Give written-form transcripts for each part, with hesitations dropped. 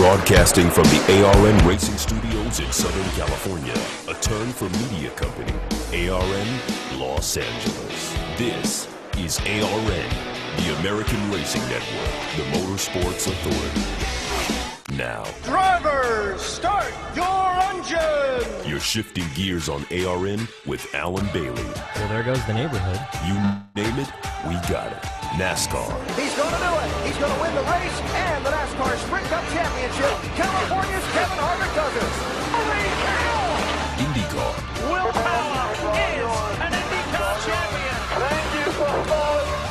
Broadcasting from the ARN Racing Studios in Southern California, a turn for media company, ARN Los Angeles. This is ARN, the American Racing Network, the Motorsports Authority. Now, drivers, start your engine! You're shifting gears on ARN with Alan Bailey. Well, there goes the neighborhood. You name it, we got it. NASCAR. He's going to do it. He's going to win the race and the NASCAR Sprint Cup Championship. California's Kevin Harvick does it. Holy cow! IndyCar. Will Power is an IndyCar champion. Thank you for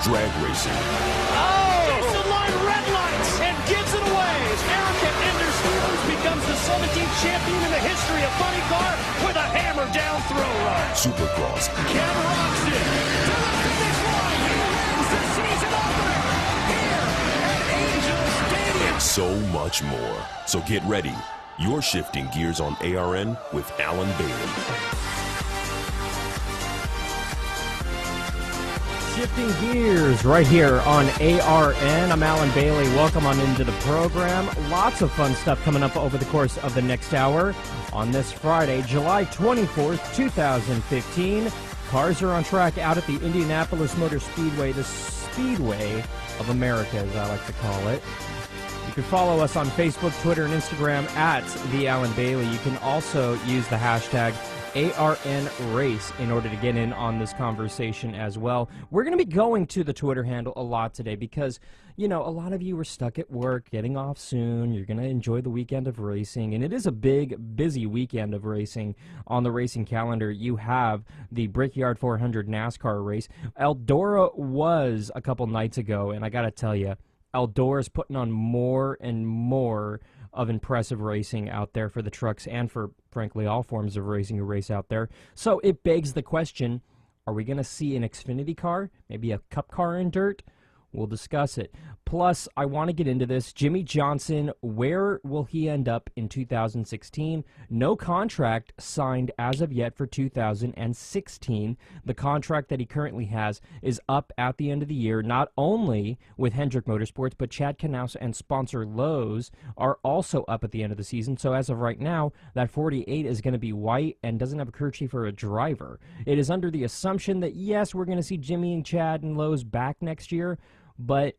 Drag racing. Jason line red lights and gives it away. Erica Stevens becomes the 17th champion in the history of funny car with a hammer down throw run. Supercross. Cam Roxton to the finish line. He wins the season opener here at Angel Stadium. And so much more. So get ready. You're shifting gears on ARN with Alan Bailey. Shifting gears right here on ARN. I'm Alan Bailey. Welcome on into the program. Lots of fun stuff coming up over the course of the next hour on this Friday, July 24th, 2015. Cars are on track out at the Indianapolis Motor Speedway, the Speedway of America, as I like to call it. You can follow us on Facebook, Twitter, and Instagram at The Alan Bailey. You can also use the hashtag ARNRace in order to get in on this conversation as well. We're going to be going to the Twitter handle a lot today because, you know, a lot of you are stuck at work, getting off soon. You're going to enjoy the weekend of racing, and it is a big, busy weekend of racing on the racing calendar. You have the Brickyard 400 NASCAR race. Eldora was a couple nights ago, and I got to tell you, Eldora's putting on more and more of impressive racing out there for the trucks and for, frankly, all forms of racing you race out there. So it begs the question, are we going to see an Xfinity car, maybe a Cup car in dirt? We'll discuss it. Plus, I want to get into this. Jimmie Johnson, where will he end up in 2016? No contract signed as of yet for 2016. The contract that he currently has is up at the end of the year, not only with Hendrick Motorsports, but Chad Knaus and sponsor Lowe's are also up at the end of the season. So as of right now, that 48 is going to be white and doesn't have a crew chief or a driver. It is under the assumption that, yes, we're going to see Jimmie and Chad and Lowe's back next year, but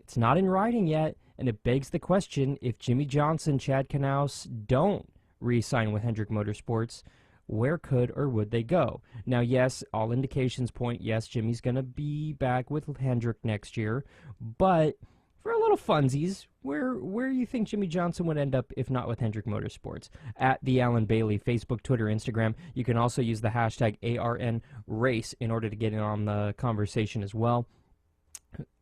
it's not in writing yet, and it begs the question, if Jimmie Johnson, Chad Knaus don't re-sign with Hendrick Motorsports, where could or would they go? Now, yes, all indications point, yes, Jimmie's going to be back with Hendrick next year, but for a little funsies, where you think Jimmie Johnson would end up if not with Hendrick Motorsports? At the Alan Bailey, Facebook, Twitter, Instagram. You can also use the hashtag ARNRace in order to get in on the conversation as well.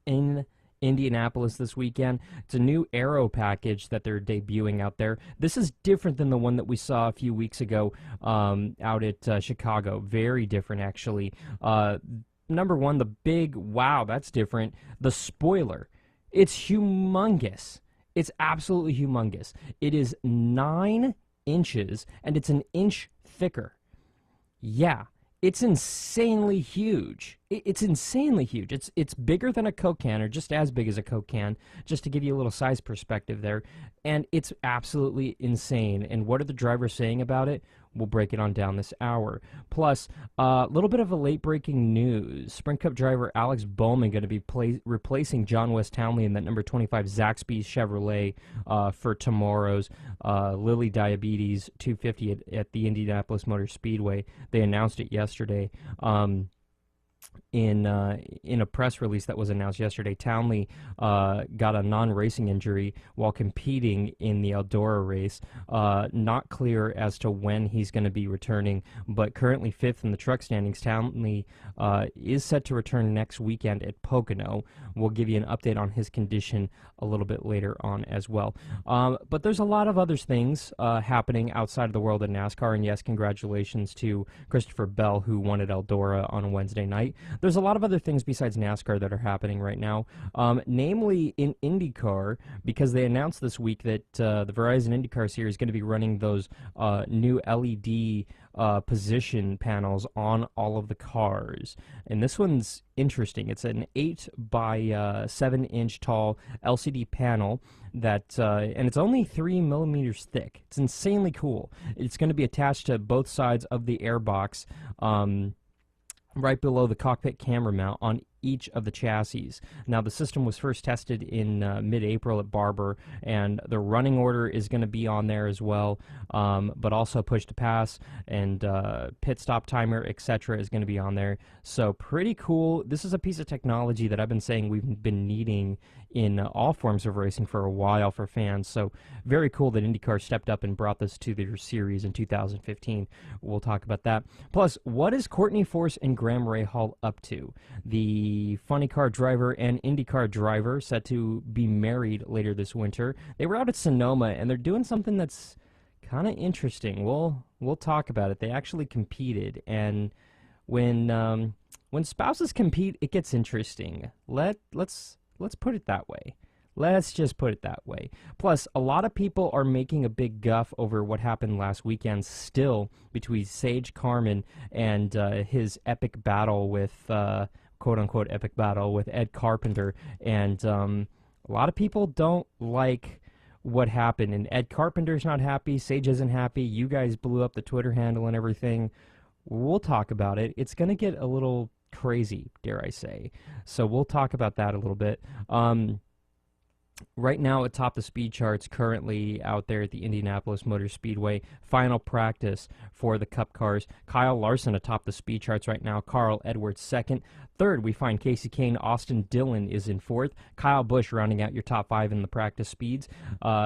In Indianapolis this weekend, it's a new aero package that they're debuting out there. This is different than the one that we saw a few weeks ago out at Chicago. Very different, actually. Number one, the big, wow, that's different. The spoiler. It's humongous. It's absolutely humongous. It is 9 inches, and it's an inch thicker. Yeah. It's insanely huge. It's insanely huge. It's bigger than a Coke can, or just as big as a Coke can, just to give you a little size perspective there. And it's absolutely insane. And what are the drivers saying about it? We'll break it on down this hour. Plus, a little bit of a late-breaking news. Sprint Cup driver Alex Bowman going to be replacing John West Townley in that number 25 Zaxby's Chevrolet for tomorrow's Lilly Diabetes 250 at the Indianapolis Motor Speedway. They announced it yesterday. In a press release that was announced yesterday, Townley got a non-racing injury while competing in the Eldora race. Not clear as to when he's going to be returning, but currently 5th in the truck standings. Townley is set to return next weekend at Pocono. We'll give you an update on his condition a little bit later on as well. But there's a lot of other things happening outside of the world of NASCAR, and yes, congratulations to Christopher Bell, who won at Eldora on Wednesday night. There's a lot of other things besides NASCAR that are happening right now, namely in IndyCar, because they announced this week that the Verizon IndyCar Series is going to be running those new LED position panels on all of the cars. And this one's interesting. It's an 8 by 7 inch tall LCD panel that, and it's only 3 millimeters thick. It's insanely cool. It's going to be attached to both sides of the airbox, right below the cockpit camera mount on each of the chassis. Now, the system was first tested in mid-April at Barber, and the running order is going to be on there as well, but also push to pass and pit stop timer, etc. is going to be on there. So pretty cool. This is a piece of technology that I've been saying we've been needing in all forms of racing for a while for fans. So very cool that IndyCar stepped up and brought this to their series in 2015. We'll talk about that. Plus, what is Courtney Force and Graham Rahal up to? The funny car driver and IndyCar driver set to be married later this winter. They were out at Sonoma, and they're doing something that's kind of interesting. We'll talk about it. They actually competed, and when spouses compete, it gets interesting. Let's put it that way. Let's just put it that way. Plus, a lot of people are making a big guff over what happened last weekend still between Sage Carman and his epic battle with, quote-unquote epic battle with Ed Carpenter. And a lot of people don't like what happened. And Ed Carpenter's not happy. Sage isn't happy. You guys blew up the Twitter handle and everything. We'll talk about it. It's going to get a little crazy, dare I say. So we'll talk about that a little bit. Right now, atop the speed charts, currently out there at the Indianapolis Motor Speedway, final practice for the Cup cars. Kyle Larson atop the speed charts right now. Carl Edwards second. Third, we find Casey Kane. Austin Dillon is in fourth. Kyle Busch rounding out your top 5 in the practice speeds.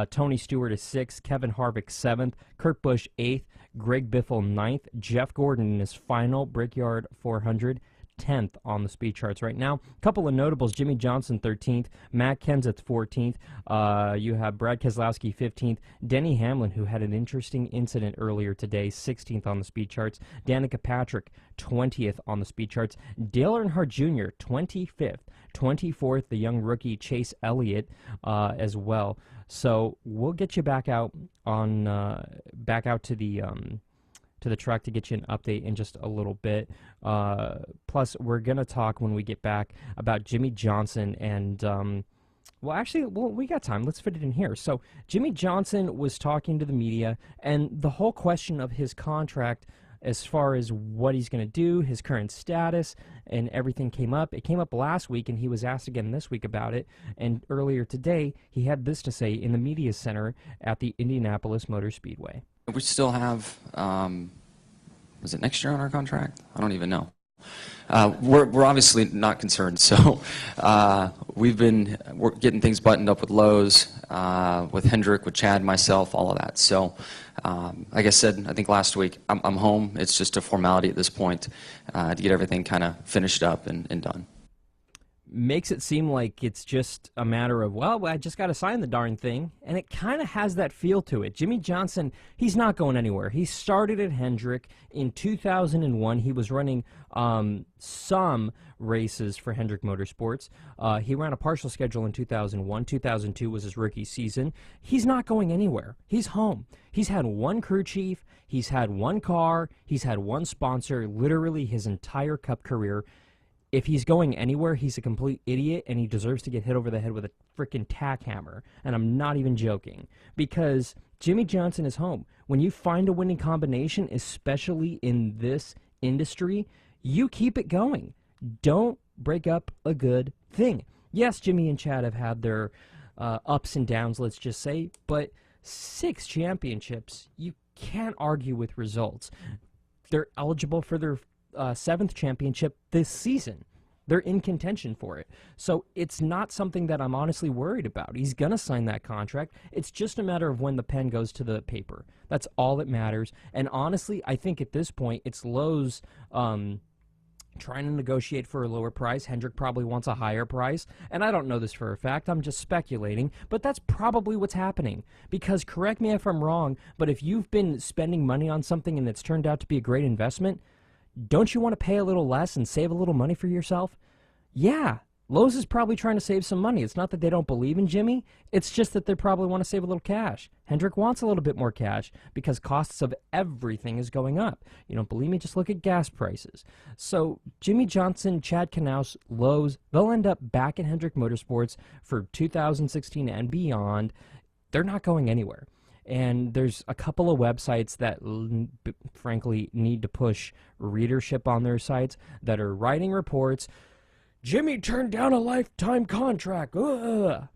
Tony Stewart is sixth. Kevin Harvick seventh. Kurt Busch eighth. Greg Biffle ninth. Jeff Gordon in his final Brickyard 400. 10th on the speed charts right now. A couple of notables: Jimmie Johnson 13th, Matt Kenseth 14th, you have Brad Keselowski 15th, Denny Hamlin, who had an interesting incident earlier today, 16th on the speed charts, Danica Patrick 20th on the speed charts, Dale Earnhardt Jr. 25th, 24th, the young rookie Chase Elliott as well. So we'll get you back out on back out to the track to get you an update in just a little bit. Plus, we're going to talk when we get back about Jimmie Johnson and, we got time. Let's fit it in here. So, Jimmie Johnson was talking to the media, and the whole question of his contract as far as what he's going to do, his current status, and everything came up. It came up last week, and he was asked again this week about it. And earlier today, he had this to say in the media center at the Indianapolis Motor Speedway. We still have, was it next year on our contract? I don't even know. We're obviously not concerned. So we're getting things buttoned up with Lowe's, with Hendrick, with Chad, myself, all of that. So like I said, I think last week, I'm home. It's just a formality at this point to get everything kind of finished up and done. Makes it seem like it's just a matter of, well, I just got to sign the darn thing, and it kind of has that feel to it. Jimmie Johnson, he's not going anywhere. He started at Hendrick in 2001. He was running some races for Hendrick Motorsports. He ran a partial schedule in 2001. 2002 was his rookie season. He's not going anywhere. He's home. He's had one crew chief. He's had one car. He's had one sponsor, literally his entire Cup career. If he's going anywhere, he's a complete idiot, and he deserves to get hit over the head with a freaking tack hammer. And I'm not even joking, because Jimmie Johnson is home. When you find a winning combination, especially in this industry, you keep it going. Don't break up a good thing. Yes, Jimmie and Chad have had their ups and downs, let's just say, but 6 championships, you can't argue with results. They're eligible for their 7th championship this season. They're in contention for it. So it's not something that I'm honestly worried about. He's going to sign that contract. It's just a matter of when the pen goes to the paper. That's all that matters. And honestly, I think at this point, it's Lowe's trying to negotiate for a lower price. Hendrick probably wants a higher price. And I don't know this for a fact. I'm just speculating. But that's probably what's happening. Because, correct me if I'm wrong, but if you've been spending money on something and it's turned out to be a great investment, don't you want to pay a little less and save a little money for yourself? Yeah, Lowe's is probably trying to save some money. It's not that they don't believe in Jimmie. It's just that they probably want to save a little cash. Hendrick wants a little bit more cash because costs of everything is going up. You don't believe me? Just look at gas prices. So Jimmie Johnson, Chad Knaus, Lowe's, they'll end up back in Hendrick Motorsports for 2016 and beyond. They're not going anywhere. And there's a couple of websites that, frankly, need to push readership on their sites that are writing reports. Jimmie turned down a lifetime contract. Ugh.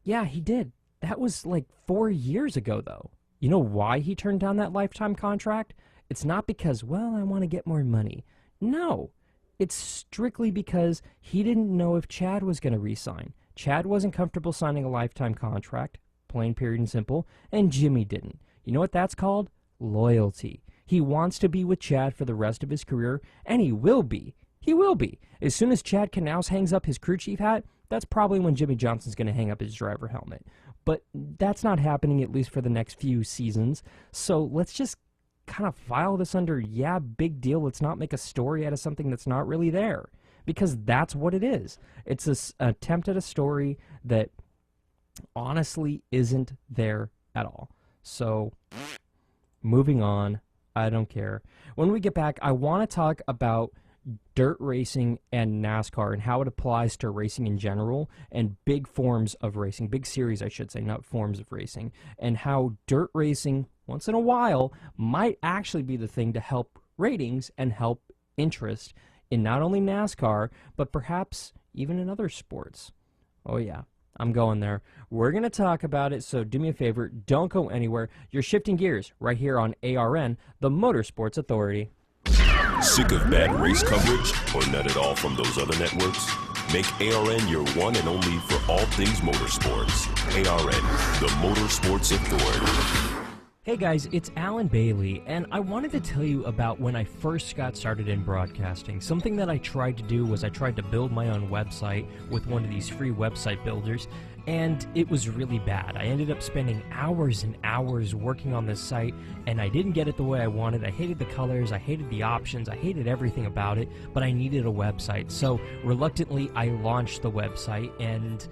Yeah, he did. That was like 4 years ago, though. You know why he turned down that lifetime contract? It's not because, well, I want to get more money. No. It's strictly because he didn't know if Chad was going to re-sign. Chad wasn't comfortable signing a lifetime contract, plain, period, and simple, and Jimmie didn't. You know what that's called? Loyalty. He wants to be with Chad for the rest of his career, and he will be. He will be. As soon as Chad Knaus hangs up his crew chief hat, that's probably when Jimmie Johnson's going to hang up his driver helmet. But that's not happening, at least for the next few seasons. So let's just kind of file this under, yeah, big deal. Let's not make a story out of something that's not really there. Because that's what it is. It's an attempt at a story that honestly isn't there at all. So, moving on. I don't care. When we get back, I want to talk about dirt racing and NASCAR and how it applies to racing in general and big forms of racing, big series I should say, not forms of racing, and how dirt racing once in a while might actually be the thing to help ratings and help interest in not only NASCAR but perhaps even in other sports. Oh yeah, I'm going there. We're going to talk about it, so do me a favor, don't go anywhere. You're shifting gears right here on ARN, the Motorsports Authority. Sick of bad race coverage or none at all from those other networks? Make ARN your one and only for all things motorsports. ARN, the Motorsports Authority. Hey guys, it's Alan Bailey, and I wanted to tell you about when I first got started in broadcasting. Something that I tried to do was I tried to build my own website with one of these free website builders, and it was really bad. I ended up spending hours and hours working on this site, and I didn't get it the way I wanted. I hated the colors, I hated the options, I hated everything about it, but I needed a website. So reluctantly, I launched the website, and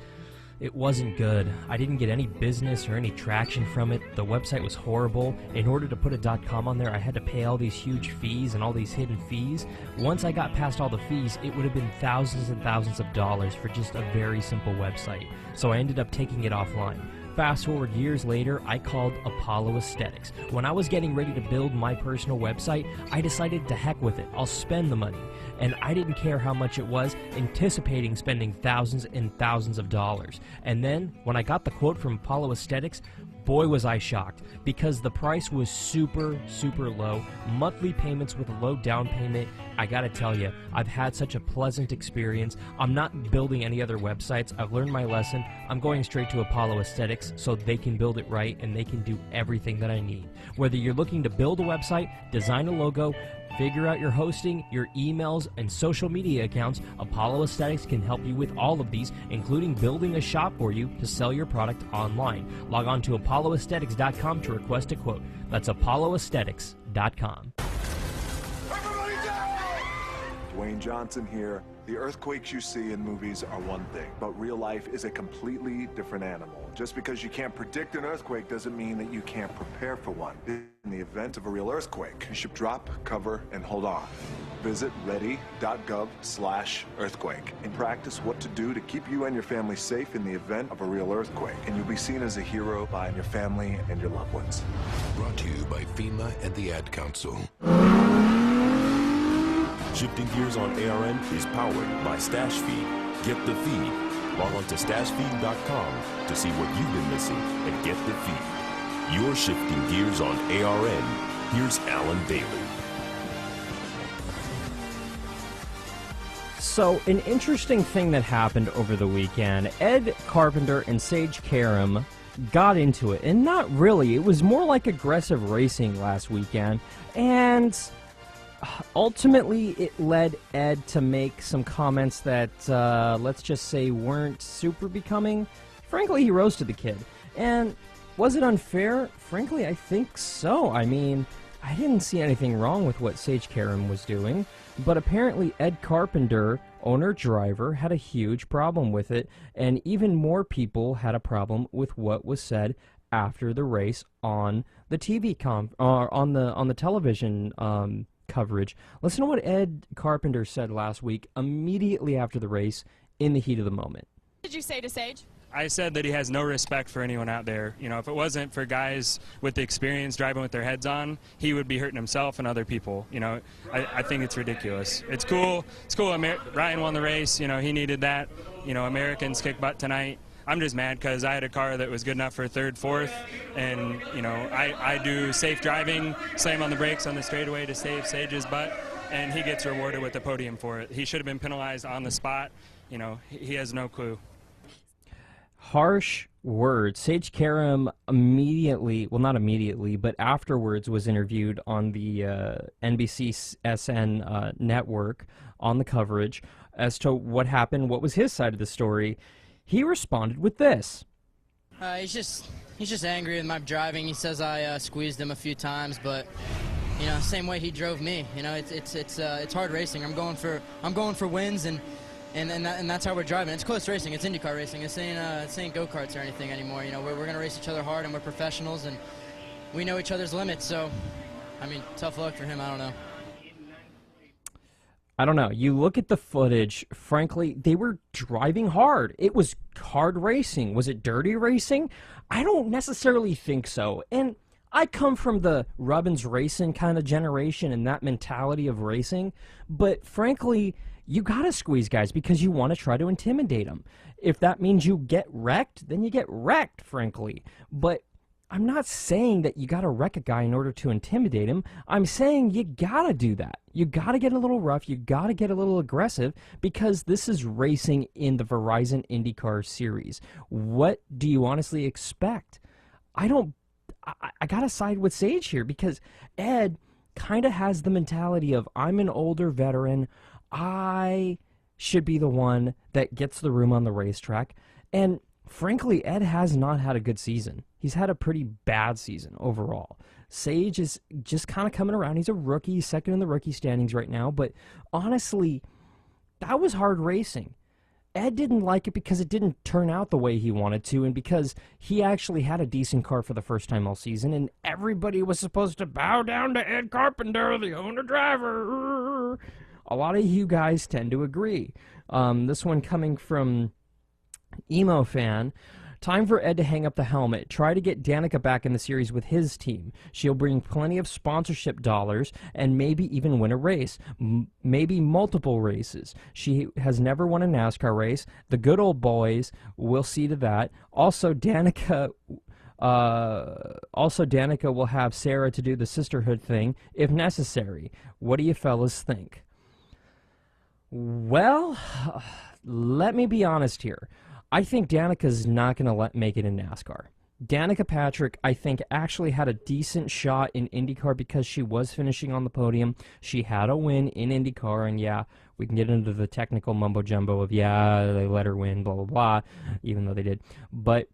it wasn't good. I didn't get any business or any traction from it. The website was horrible. In order to put a .com on there, I had to pay all these huge fees and all these hidden fees. Once I got past all the fees, it would have been thousands and thousands of dollars for just a very simple website. So I ended up taking it offline. Fast forward years later, I called Apollo Aesthetics. When I was getting ready to build my personal website, I decided to heck with it. I'll spend the money. And I didn't care how much it was, anticipating spending thousands and thousands of dollars. And then, when I got the quote from Apollo Aesthetics, boy was I shocked, because the price was super, super low. Monthly payments with a low down payment. I gotta tell you, I've had such a pleasant experience. I'm not building any other websites. I've learned my lesson. I'm going straight to Apollo Aesthetics so they can build it right and they can do everything that I need. Whether you're looking to build a website, design a logo, figure out your hosting, your emails, and social media accounts, Apollo Aesthetics can help you with all of these, including building a shop for you to sell your product online. Log on to apolloaesthetics.com to request a quote. That's apolloaesthetics.com. Dwayne Johnson here. The earthquakes you see in movies are one thing, but real life is a completely different animal. Just because you can't predict an earthquake doesn't mean that you can't prepare for one. In the event of a real earthquake, you should drop, cover, and hold on. Visit ready.gov/earthquake and practice what to do to keep you and your family safe in the event of a real earthquake. And you'll be seen as a hero by your family and your loved ones. Brought to you by FEMA and the Ad Council. Shifting Gears on ARN is powered by Stash Feed. Get the feed. Log on to stashfeed.com to see what you've been missing and get the feed. You're shifting gears on ARN. Here's Alan Bailey. So, an interesting thing that happened over the weekend, Ed Carpenter and Sage Karam got into it, and not really. It was more like aggressive racing last weekend, and ultimately, it led Ed to make some comments that, let's just say, weren't super becoming. Frankly, he roasted the kid. And was it unfair? Frankly, I think so. I mean, I didn't see anything wrong with what Sage Karam was doing, but apparently Ed Carpenter owner-driver had a huge problem with it, and even more people had a problem with what was said after the race on the on the television coverage. Listen to what Ed Carpenter said last week immediately after the race in the heat of the moment. What did you say to Sage? I said that he has no respect for anyone out there. You know, if it wasn't for guys with the experience driving with their heads on, he would be hurting himself and other people. You know, I think it's ridiculous. It's cool. It's cool. Ryan won the race. You know, he needed that. You know, Americans kick butt tonight. I'm just mad because I had a car that was good enough for third, fourth, and, you know, I do safe driving, slam on the brakes on the straightaway to save Sage's butt, and he gets rewarded with the podium for it. He should have been penalized on the spot. You know, he has no clue. Harsh words. Sage Karam immediately, well, not immediately, but afterwards was interviewed on the NBC-SN network on the coverage as to what happened, what was his side of the story. He responded with this. He's just angry with my driving. He says I squeezed him a few times, but you know, same way he drove me. You know, it's hard racing. I'm going for wins, and that's how we're driving. It's close racing. It's IndyCar racing. It's ain't go-karts or anything anymore. You know, we're going to race each other hard, and we're professionals, and we know each other's limits. So, I mean, tough luck for him. I don't know. I don't know. You look at the footage, frankly, they were driving hard. It was hard racing. Was it dirty racing? I don't necessarily think so. And I come from the Rubbins racing kind of generation and that mentality of racing. But frankly, you got to squeeze guys because you want to try to intimidate them. If that means you get wrecked, then you get wrecked, frankly. But I'm not saying that you got to wreck a guy in order to intimidate him. I'm saying you got to do that. You got to get a little rough. You got to get a little aggressive because this is racing in the Verizon IndyCar series. What do you honestly expect? I got to side with Sage here because Ed kind of has the mentality of, I'm an older veteran. I should be the one that gets the room on the racetrack. And frankly, Ed has not had a good season. He's had a pretty bad season overall. Sage is just kind of coming around. He's a rookie, second in the rookie standings right now. But honestly, that was hard racing. Ed didn't like it because it didn't turn out the way he wanted to and because he actually had a decent car for the first time all season and everybody was supposed to bow down to Ed Carpenter, the owner-driver. A lot of you guys tend to agree. This one coming from Emo Fan. Time for Ed to hang up the helmet. Try to get Danica back in the series with his team. She'll bring plenty of sponsorship dollars and maybe even win a race. Maybe multiple races. She has never won a NASCAR race. The good old boys will see to that. Also, Danica will have Sarah to do the sisterhood thing if necessary. What do you fellas think? Well, let me be honest here. I think Danica's not going to make it in NASCAR. Danica Patrick, I think, actually had a decent shot in IndyCar because she was finishing on the podium. She had a win in IndyCar, and yeah, we can get into the technical mumbo-jumbo of, yeah, they let her win, blah, blah, blah, even though they did. But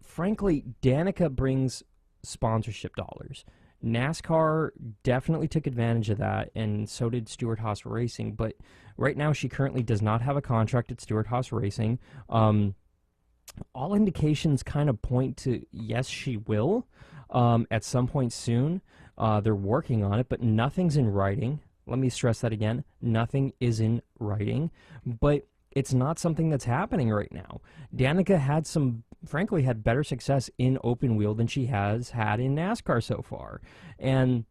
frankly, Danica brings sponsorship dollars. NASCAR definitely took advantage of that, and so did Stewart-Haas Racing, but right now she currently does not have a contract at Stewart-Haas Racing. All indications kind of point to, yes, she will at some point soon. They're working on it, but nothing's in writing. Let me stress that again. Nothing is in writing, but it's not something that's happening right now. Danica had frankly, had better success in open wheel than she has had in NASCAR so far. And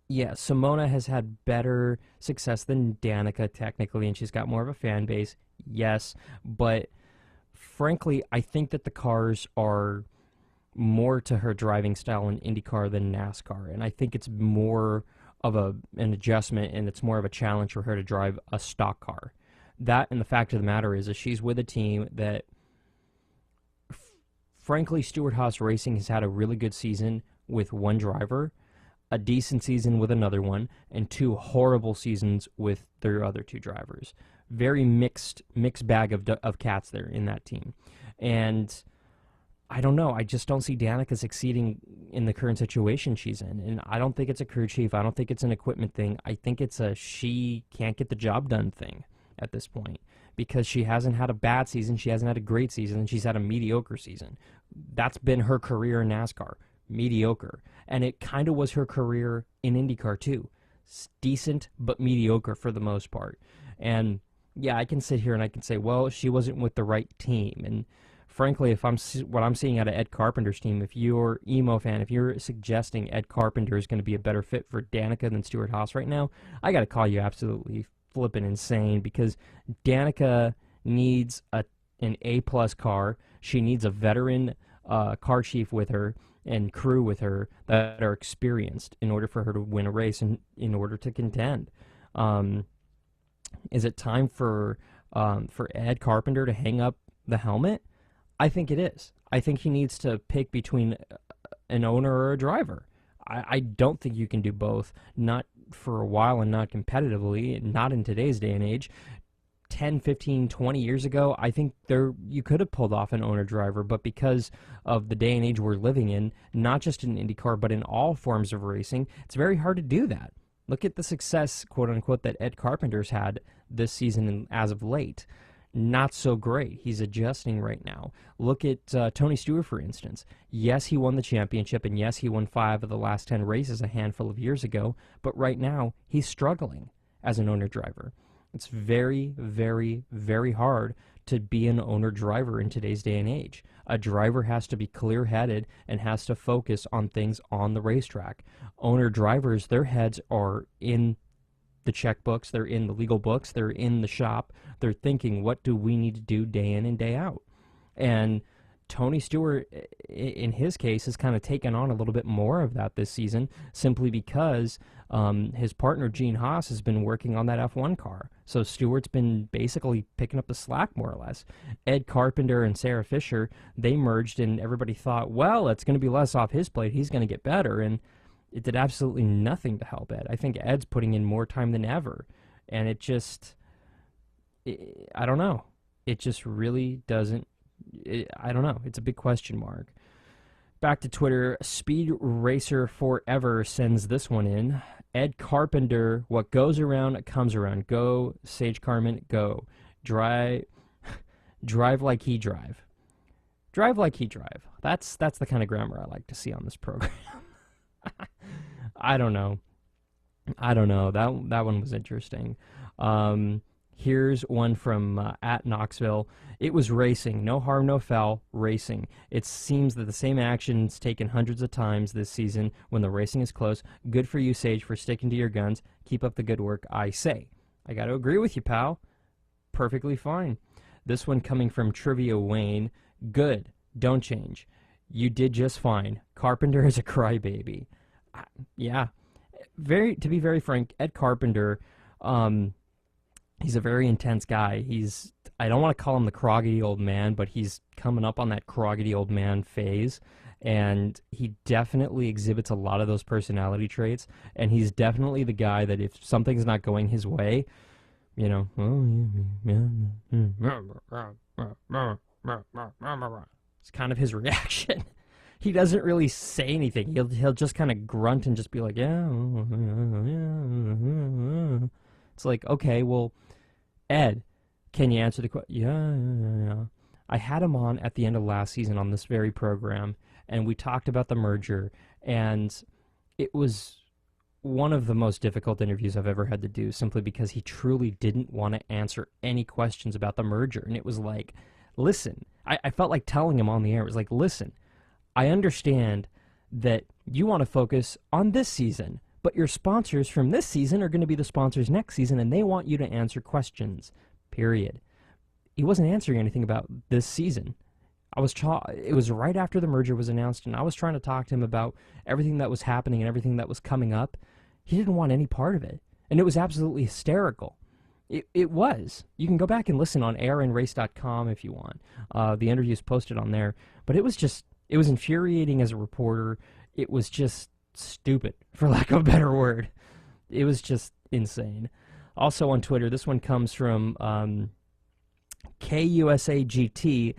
yeah, Simona has had better success than Danica technically, and she's got more of a fan base, yes. But frankly, I think that the cars are more to her driving style in IndyCar than NASCAR. And I think it's more of an adjustment, and it's more of a challenge for her to drive a stock car. That, and the fact of the matter is she's with a team that, frankly, Stewart-Haas Racing has had a really good season with one driver, a decent season with another one, and two horrible seasons with their other two drivers. Very mixed bag of cats there in that team. And I don't know. I just don't see Danica succeeding in the current situation she's in. And I don't think it's a crew chief. I don't think it's an equipment thing. I think it's a she can't get the job done thing. at this point, because she hasn't had a bad season, she hasn't had a great season, and she's had a mediocre season. That's been her career in NASCAR, mediocre. And it kind of was her career in IndyCar too. Decent, but mediocre for the most part. And yeah, I can sit here and I can say, well, she wasn't with the right team. And frankly, if what I'm seeing out of Ed Carpenter's team, if you're emo fan, if you're suggesting Ed Carpenter is going to be a better fit for Danica than Stewart-Haas right now, I got to call you absolutely flippin' insane, because Danica needs an A-plus car. She needs a veteran car chief with her and crew with her that are experienced in order for her to win a race and in order to contend. Is it time for Ed Carpenter to hang up the helmet? I think it is. I think he needs to pick between an owner or a driver. I don't think you can do both, not for a while and not competitively, not in today's day and age. 10, 15, 20 years ago, I think you could have pulled off an owner-driver, but because of the day and age we're living in, not just in IndyCar, but in all forms of racing, it's very hard to do that. Look at the success, quote-unquote, that Ed Carpenter's had this season and as of late. Not so great. He's adjusting right now. Look at Tony Stewart, for instance. Yes, he won the championship, and yes, he won 5 of the last 10 races a handful of years ago, but right now, he's struggling as an owner-driver. It's very, very, very hard to be an owner-driver in today's day and age. A driver has to be clear-headed and has to focus on things on the racetrack. Owner-drivers, their heads are in the checkbooks, they're in the legal books, they're in the shop, they're thinking, what do we need to do day in and day out? And Tony Stewart, in his case, has kind of taken on a little bit more of that this season, simply because his partner, Gene Haas, has been working on that F1 car. So Stewart's been basically picking up the slack, more or less. Ed Carpenter and Sarah Fisher, they merged, and everybody thought, well, it's going to be less off his plate, he's going to get better, and it did absolutely nothing to help Ed. I think Ed's putting in more time than ever, and I don't know. It just really doesn't, I don't know. It's a big question mark. Back to Twitter, Speed Racer Forever sends this one in. Ed Carpenter, what goes around comes around. Go, Sage Carman, go. Drive like he drive. Drive like he drive. That's the kind of grammar I like to see on this program. I don't know. That one was interesting. Here's one from at Knoxville. It was racing. No harm, no foul. Racing. It seems that the same action's taken hundreds of times this season when the racing is close. Good for you, Sage, for sticking to your guns. Keep up the good work, I say. I got to agree with you, pal. Perfectly fine. This one coming from Trivia Wayne. Good. Don't change. You did just fine. Carpenter is a crybaby. Yeah. To be very frank, Ed Carpenter, he's a very intense guy. I don't want to call him the croggedy old man, but he's coming up on that croggedy old man phase, and he definitely exhibits a lot of those personality traits, and he's definitely the guy that if something's not going his way, you know, it's kind of his reaction. He doesn't really say anything. He'll just kind of grunt and just be like, yeah. It's like, okay, well, Ed, can you answer the question? Yeah. I had him on at the end of last season on this very program, and we talked about the merger, and it was one of the most difficult interviews I've ever had to do, simply because he truly didn't want to answer any questions about the merger. And it was like, listen, I felt like telling him on the air, it was like, listen, I understand that you want to focus on this season, but your sponsors from this season are going to be the sponsors next season, and they want you to answer questions, period. He wasn't answering anything about this season. It was right after the merger was announced, and I was trying to talk to him about everything that was happening and everything that was coming up. He didn't want any part of it, and it was absolutely hysterical. It was. You can go back and listen on ARNrace.com if you want. The interview is posted on there, but it was infuriating as a reporter. It was just stupid, for lack of a better word. It was just insane. Also on Twitter, this one comes from KUSAGT.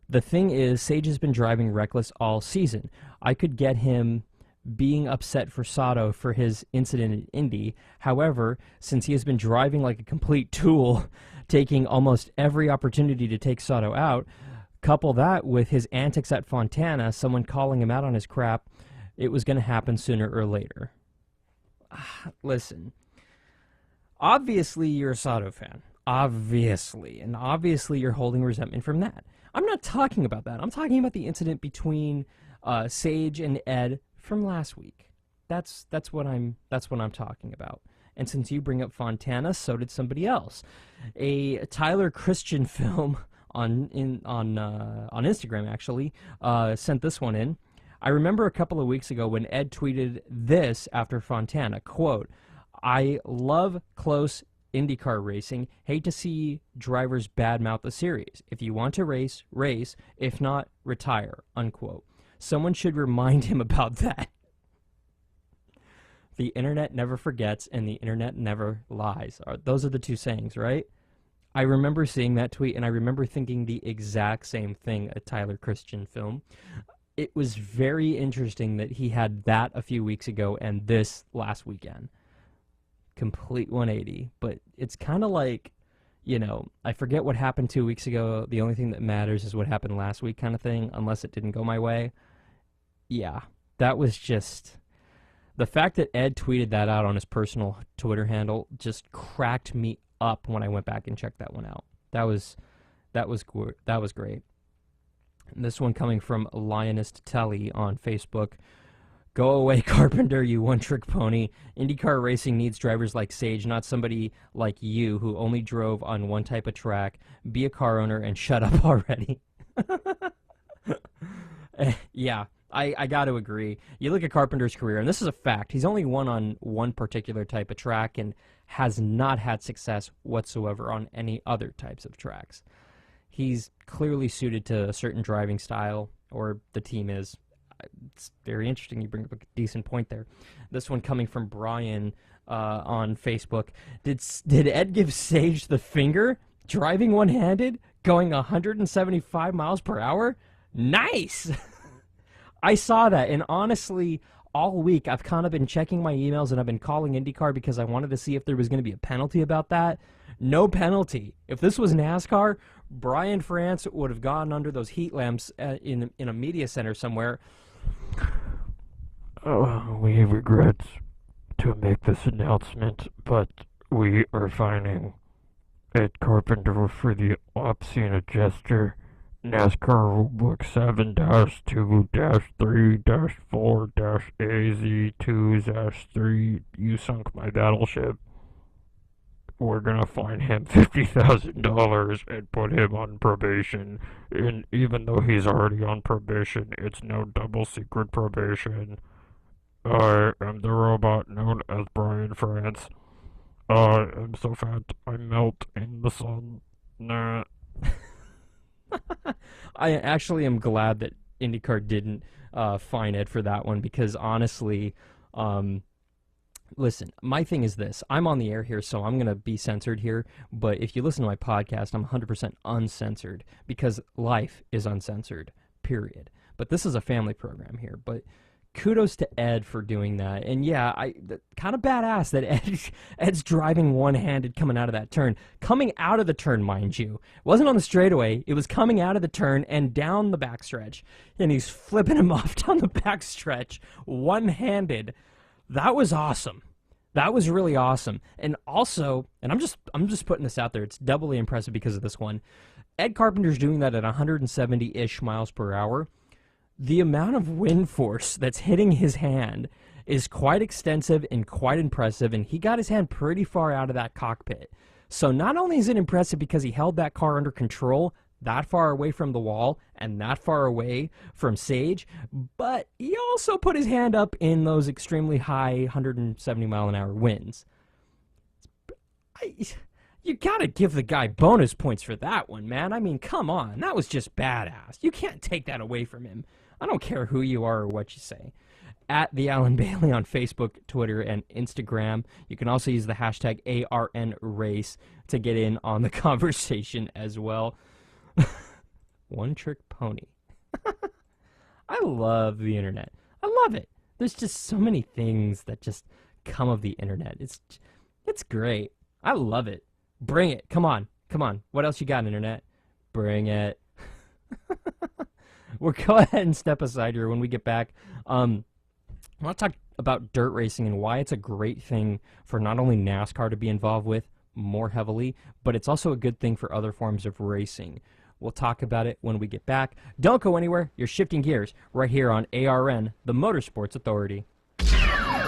The thing is, Sage has been driving reckless all season. I could get him being upset for Sato for his incident in Indy. However, since he has been driving like a complete tool, taking almost every opportunity to take Sato out. Couple that with his antics at Fontana, someone calling him out on his crap, it was going to happen sooner or later. Listen, obviously you're a Sato fan. Obviously. And obviously you're holding resentment from that. I'm not talking about that. I'm talking about the incident between Sage and Ed from last week. That's what I'm talking about. And since you bring up Fontana, so did somebody else. A Tyler Christian film on Instagram actually sent this one in. I remember a couple of weeks ago when Ed tweeted this after Fontana, quote, "I love close IndyCar racing. Hate to see drivers badmouth the series. If you want to race, race. If not, retire," unquote. Someone should remind him about that. The internet never forgets and the internet never lies. Those are the two sayings, right? I remember seeing that tweet and I remember thinking the exact same thing, a Tyler Christian film. It was very interesting that he had that a few weeks ago and this last weekend. Complete 180. But it's kind of like, you know, I forget what happened 2 weeks ago. The only thing that matters is what happened last week kind of thing, unless it didn't go my way. Yeah, that was just... The fact that Ed tweeted that out on his personal Twitter handle just cracked me up when I went back and checked that one out. That was great. And this one coming from Lionist Telly on Facebook. "Go away, Carpenter, you one-trick pony. IndyCar racing needs drivers like Sage, not somebody like you who only drove on one type of track. Be a car owner and shut up already." Yeah, I got to agree. You look at Carpenter's career, and this is a fact. He's only won on one particular type of track and has not had success whatsoever on any other types of tracks. He's clearly suited to a certain driving style, or the team is. It's very interesting. You bring up a decent point there. This one coming from Brian on Facebook. Did Ed give Sage the finger? Driving one-handed? Going 175 miles per hour? Nice! I saw that, and honestly, all week I've kind of been checking my emails and I've been calling IndyCar because I wanted to see if there was going to be a penalty about that. No penalty. If this was NASCAR, Brian France would have gone under those heat lamps in a media center somewhere. We regret to make this announcement, but we are finding Ed Carpenter for the obscene gesture. NASCAR Rulebook 7-2-3-4-AZ2-3. You sunk my battleship. We're gonna fine him $50,000 and put him on probation. And even though he's already on probation, it's no double secret probation. I am the robot known as Brian France. I'm so fat I melt in the sun. Nah. I actually am glad that IndyCar didn't fine Ed for that one because honestly, listen, my thing is this. I'm on the air here, so I'm going to be censored here, but if you listen to my podcast, I'm 100% uncensored because life is uncensored, period. But this is a family program here, but kudos to Ed for doing that. And yeah, kind of badass that Ed's driving one-handed coming out of that turn. Coming out of the turn, mind you. It wasn't on the straightaway. It was coming out of the turn and down the backstretch. And he's flipping him off down the backstretch one-handed. That was awesome. That was really awesome. And also, and I'm just putting this out there, it's doubly impressive because of this one. Ed Carpenter's doing that at 170-ish miles per hour. The amount of wind force that's hitting his hand is quite extensive and quite impressive, and he got his hand pretty far out of that cockpit. So not only is it impressive because he held that car under control that far away from the wall and that far away from Sage, but he also put his hand up in those extremely high 170-mile-an-hour winds. You gotta give the guy bonus points for that one, man. I mean, come on. That was just badass. You can't take that away from him. I don't care who you are or what you say. At the Alan Bailey on Facebook, Twitter, and Instagram. You can also use the hashtag ARNRace to get in on the conversation as well. One trick pony. I love the internet. I love it. There's just so many things that just come of the internet. It's great. I love it. Bring it. Come on. Come on, what else you got, Internet? Bring it. We'll go ahead and step aside here when we get back. I want to talk about dirt racing and why it's a great thing for not only NASCAR to be involved with more heavily, but it's also a good thing for other forms of racing. We'll talk about it when we get back. Don't go anywhere. You're shifting gears right here on ARN, the Motorsports Authority.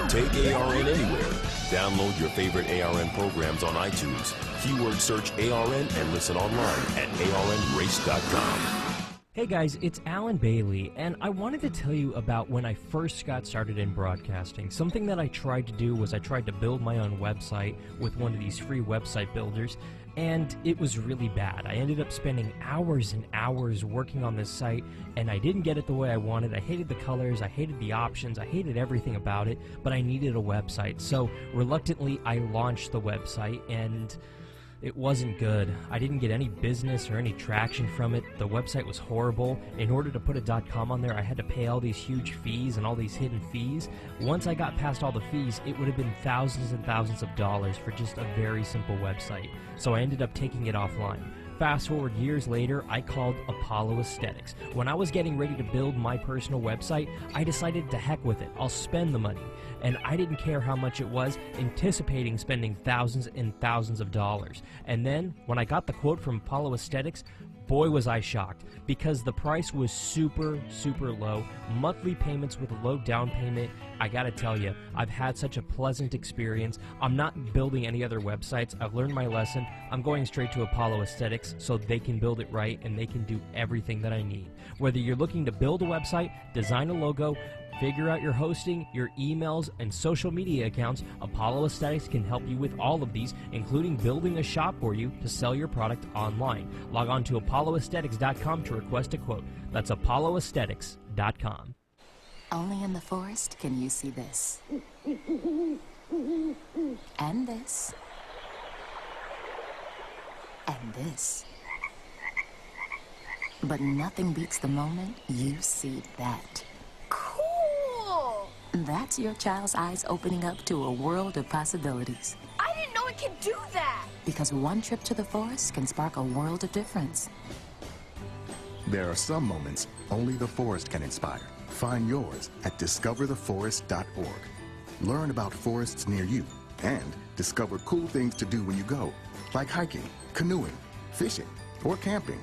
Take ARN anywhere. Download your favorite ARN programs on iTunes. Keyword search ARN and listen online at arnrace.com. Hey guys, it's Alan Bailey, and I wanted to tell you about when I first got started in broadcasting. Something that I tried to do was I tried to build my own website with one of these free website builders, and it was really bad. I ended up spending hours and hours working on this site, and I didn't get it the way I wanted. I hated the colors, I hated the options, I hated everything about it, but I needed a website. So reluctantly, I launched the website, and it wasn't good. I didn't get any business or any traction from it. The website was horrible. In order to put a .com on there, I had to pay all these huge fees and all these hidden fees. Once I got past all the fees, it would have been thousands and thousands of dollars for just a very simple website. So I ended up taking it offline. Fast forward years later, I called Apollo Aesthetics. When I was getting ready to build my personal website, I decided to heck with it. I'll spend the money. And I didn't care how much it was, anticipating spending thousands and thousands of dollars. And then, when I got the quote from Apollo Aesthetics, boy was I shocked, because the price was super, super low. Monthly payments with a low down payment. I gotta tell you, I've had such a pleasant experience. I'm not building any other websites. I've learned my lesson. I'm going straight to Apollo Aesthetics so they can build it right and they can do everything that I need. Whether you're looking to build a website, design a logo, figure out your hosting, your emails, and social media accounts, Apollo Aesthetics can help you with all of these, including building a shop for you to sell your product online. Log on to apolloaesthetics.com to request a quote. That's apolloaesthetics.com. Only in the forest can you see this. And this. And this. But nothing beats the moment you see that. Cool! That's your child's eyes opening up to a world of possibilities. I didn't know it could do that! Because one trip to the forest can spark a world of difference. There are some moments only the forest can inspire. Find yours at discovertheforest.org. Learn about forests near you and discover cool things to do when you go, like hiking, canoeing, fishing, or camping.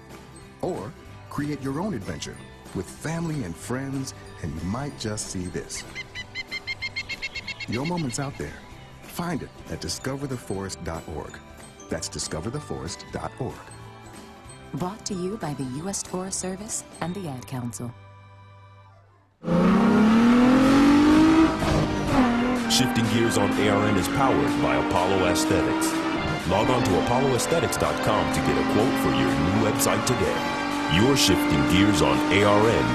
Or create your own adventure with family and friends, and you might just see this. Your moment's out there. Find it at discovertheforest.org. That's discovertheforest.org. Brought to you by the U.S. Forest Service and the Ad Council. Shifting Gears on ARN is powered by Apollo Aesthetics. Log on to apolloaesthetics.com to get a quote for your new website today. You're shifting gears on ARN.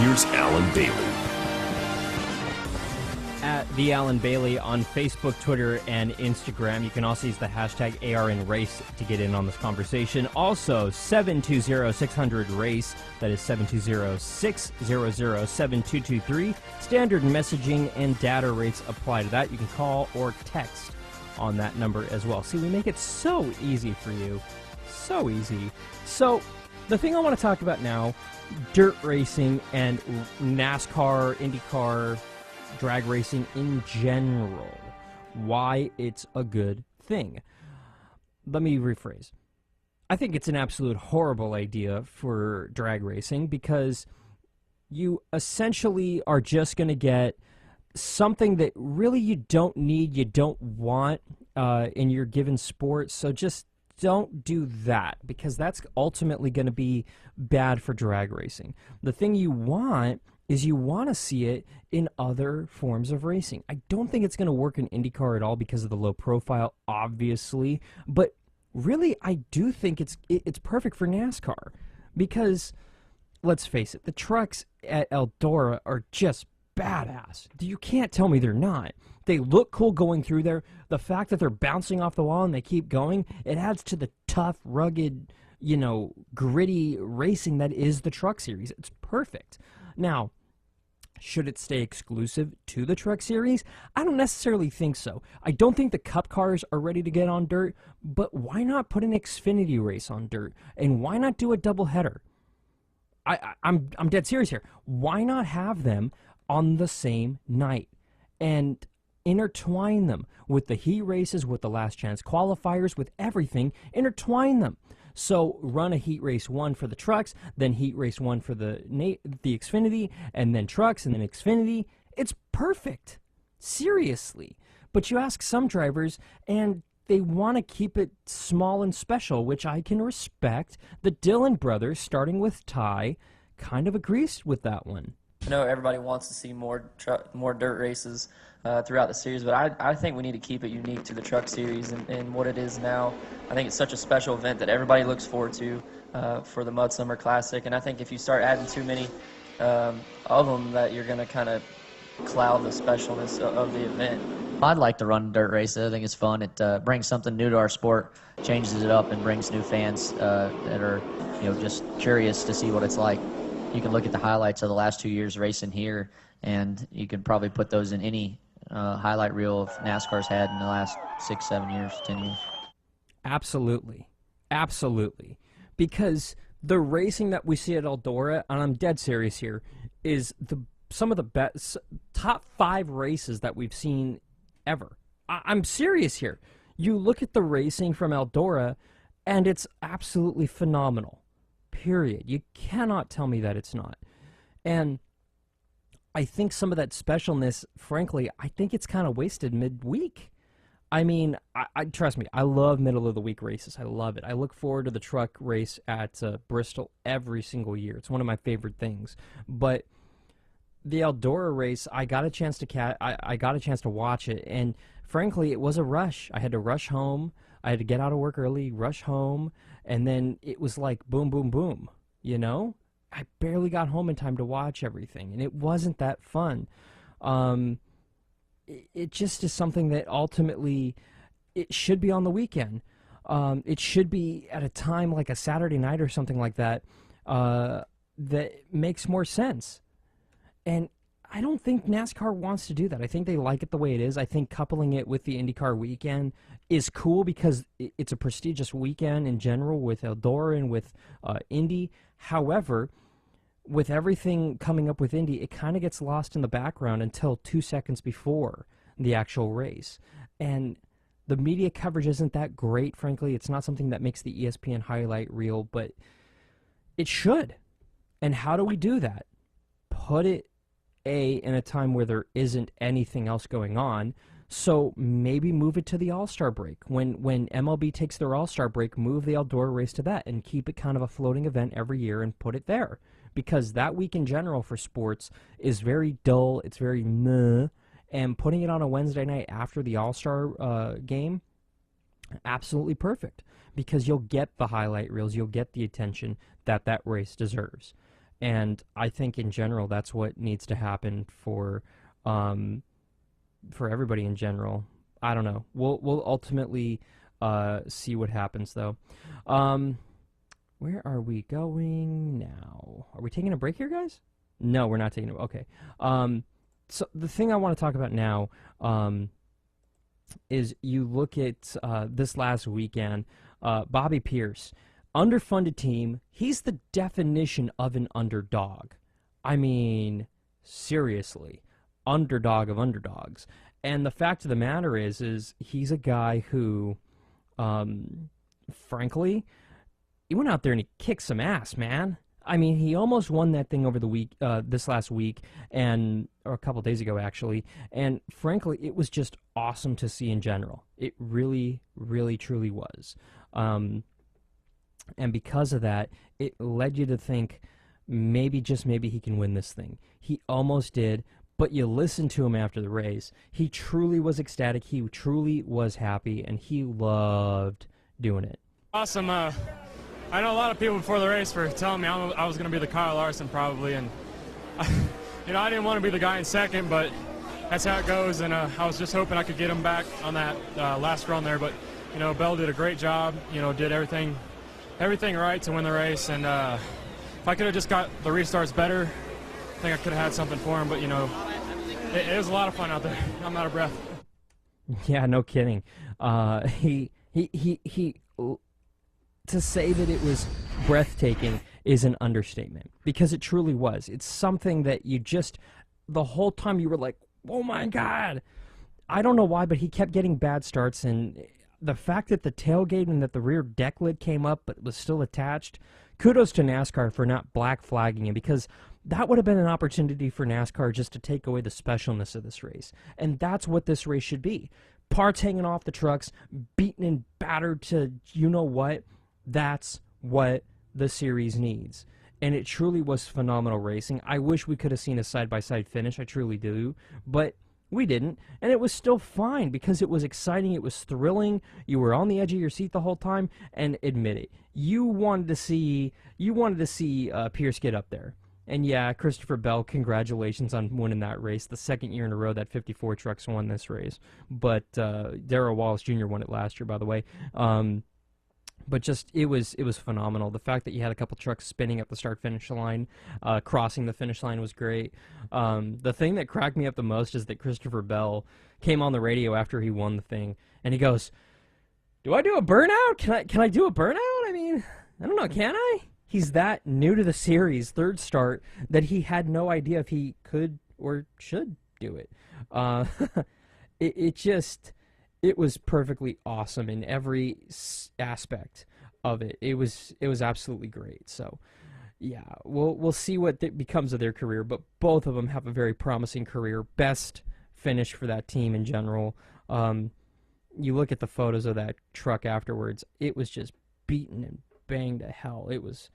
Here's Alan Bailey. At The Alan Bailey on Facebook, Twitter, and Instagram. You can also use the hashtag ARNRace to get in on this conversation. Also, 720-600-RACE. That is 720-600-7223. Standard messaging and data rates apply to that. You can call or text on that number as well. See, we make it so easy for you. So easy. So, the thing I want to talk about now, dirt racing and NASCAR, IndyCar, drag racing in general. Why it's a good thing. Let me rephrase. I think it's an absolute horrible idea for drag racing because you essentially are just going to get something that really you don't need, you don't want in your given sport. So just don't do that because that's ultimately going to be bad for drag racing. The thing you want is you want to see it in other forms of racing. I don't think it's going to work in IndyCar at all because of the low profile, obviously, but really I do think it's perfect for NASCAR because, let's face it, the trucks at Eldora are just badass. You can't tell me they're not. They look cool going through there. The fact that they're bouncing off the wall and they keep going, it adds to the tough, rugged, gritty racing that is the truck series. It's perfect. Now, Should it stay exclusive to the Truck Series? I don't necessarily think so. I don't think the Cup cars are ready to get on dirt, but why not put an Xfinity race on dirt? And why not do a doubleheader? I'm dead serious here. Why not have them on the same night and intertwine them with the heat races, with the last chance qualifiers, with everything? Intertwine them. So run a heat race 1 for the trucks, then heat race 1 for the Xfinity, and then trucks, and then Xfinity. It's perfect. Seriously. But you ask some drivers, and they want to keep it small and special, which I can respect. The Dillon brothers, starting with Ty, kind of agrees with that one. I know everybody wants to see more dirt races throughout the series, but I think we need to keep it unique to the Truck Series and what it is now. I think it's such a special event that everybody looks forward to for the Mud Summer Classic, and I think if you start adding too many of them, that you're going to kind of cloud the specialness of the event. I'd like to run a dirt race. I think it's fun. It brings something new to our sport, changes it up, and brings new fans that are, just curious to see what it's like. You can look at the highlights of the last 2 years racing here, and you can probably put those in any highlight reel of NASCAR's had in the last 6, 7 years, 10 years. Absolutely. Absolutely. Because the racing that we see at Eldora, and I'm dead serious here, is some of the best, top 5 races that we've seen ever. I'm serious here. You look at the racing from Eldora, and it's absolutely phenomenal. Period. You cannot tell me that it's not. And I think some of that specialness, frankly, I think it's kind of wasted midweek. I mean, I trust me, I love middle of the week races. I love it. I look forward to the truck race at Bristol every single year. It's one of my favorite things. But the Eldora race, I got a chance to watch it, and frankly, it was a rush. I had to rush home. I had to get out of work early, rush home, and then it was like boom, boom, boom, I barely got home in time to watch everything, and it wasn't that fun. It just is something that ultimately it should be on the weekend. It should be at a time like a Saturday night or something like that that makes more sense. And I don't think NASCAR wants to do that. I think they like it the way it is. I think coupling it with the IndyCar weekend is cool because it's a prestigious weekend in general with Eldora and with Indy. However, with everything coming up with Indy, it kind of gets lost in the background until 2 seconds before the actual race. And the media coverage isn't that great, frankly. It's not something that makes the ESPN highlight reel, but it should. And how do we do that? Put it in a time where there isn't anything else going on. So maybe move it to the All-Star break. When MLB takes their All-Star break, move the Eldora race to that and keep it kind of a floating event every year and put it there. Because that week in general for sports is very dull. It's very meh. And putting it on a Wednesday night after the All-Star game, absolutely perfect. Because you'll get the highlight reels. You'll get the attention that race deserves. And I think in general that's what needs to happen for everybody in general. I don't know. We'll ultimately see what happens though. Where are we going now? Are we taking a break here, guys? No, we're not taking it. Okay. So the thing I want to talk about now is you look at this last weekend, Bobby Pierce. Underfunded team, he's the definition of an underdog. I mean, seriously, underdog of underdogs. And the fact of the matter is he's a guy who, frankly, he went out there and he kicked some ass, man. I mean, he almost won that thing over the week, this last week, or a couple days ago, actually. And frankly, it was just awesome to see in general. It really, really, truly was. And because of that, it led you to think maybe, just maybe, he can win this thing. He almost did, but you listen to him after the race. He truly was ecstatic. He truly was happy, and he loved doing it. Awesome. I know a lot of people before the race were telling me I was going to be the Kyle Larson probably, and I didn't want to be the guy in second, but that's how it goes, and I was just hoping I could get him back on that last run there, but Bell did a great job, did everything right to win the race, and if I could have just got the restarts better, think I could have had something for him, but, you know, it was a lot of fun out there. I'm out of breath. Yeah, no kidding. He to say that it was breathtaking is an understatement, because it truly was. It's something that you just, the whole time you were like, oh my God. I don't know why, but he kept getting bad starts, and the fact that the tailgate and that the rear deck lid came up but was still attached, kudos to NASCAR for not black flagging him, because that would have been an opportunity for NASCAR just to take away the specialness of this race. And that's what this race should be. Parts hanging off the trucks, beaten and battered to you-know-what. That's what the series needs. And it truly was phenomenal racing. I wish we could have seen a side-by-side finish. I truly do. But we didn't. And it was still fine because it was exciting. It was thrilling. You were on the edge of your seat the whole time. And admit it, you wanted to see Pierce get up there. And yeah, Christopher Bell, congratulations on winning that race. The second year in a row that 54 trucks won this race. But Darrell Wallace Jr. won it last year, by the way. But just, it was phenomenal. The fact that you had a couple trucks spinning at the start-finish line, crossing the finish line was great. The thing that cracked me up the most is that Christopher Bell came on the radio after he won the thing, and he goes, "Do I do a burnout? Can I do a burnout? I mean, I don't know, can I?" He's that new to the series, third start, that he had no idea if he could or should do it. It was perfectly awesome in every aspect of it. It was absolutely great. So, yeah, we'll see what becomes of their career. But both of them have a very promising career. Best finish for that team in general. You look at the photos of that truck afterwards. It was just beaten and banged to hell. It was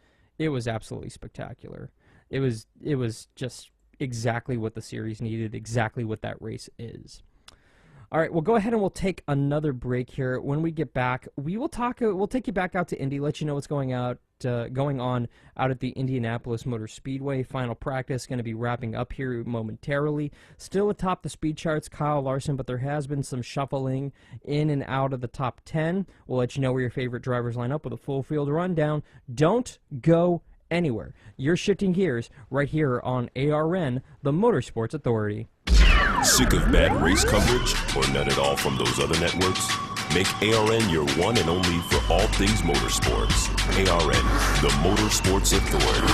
absolutely spectacular. It was just exactly what the series needed. Exactly what that race is. All right, we'll go ahead and we'll take another break here. When we get back, we'll take you back out to Indy, let you know what's going on out at the Indianapolis Motor Speedway. Final practice going to be wrapping up here momentarily. Still atop the speed charts, Kyle Larson, but there has been some shuffling in and out of the top 10. We'll let you know where your favorite drivers line up with a full field rundown. Don't go anywhere. You're shifting gears right here on ARN, the Motorsports Authority. Sick of bad race coverage or none at all from those other networks? Make ARN your one and only for all things motorsports. ARN, the Motorsports Authority.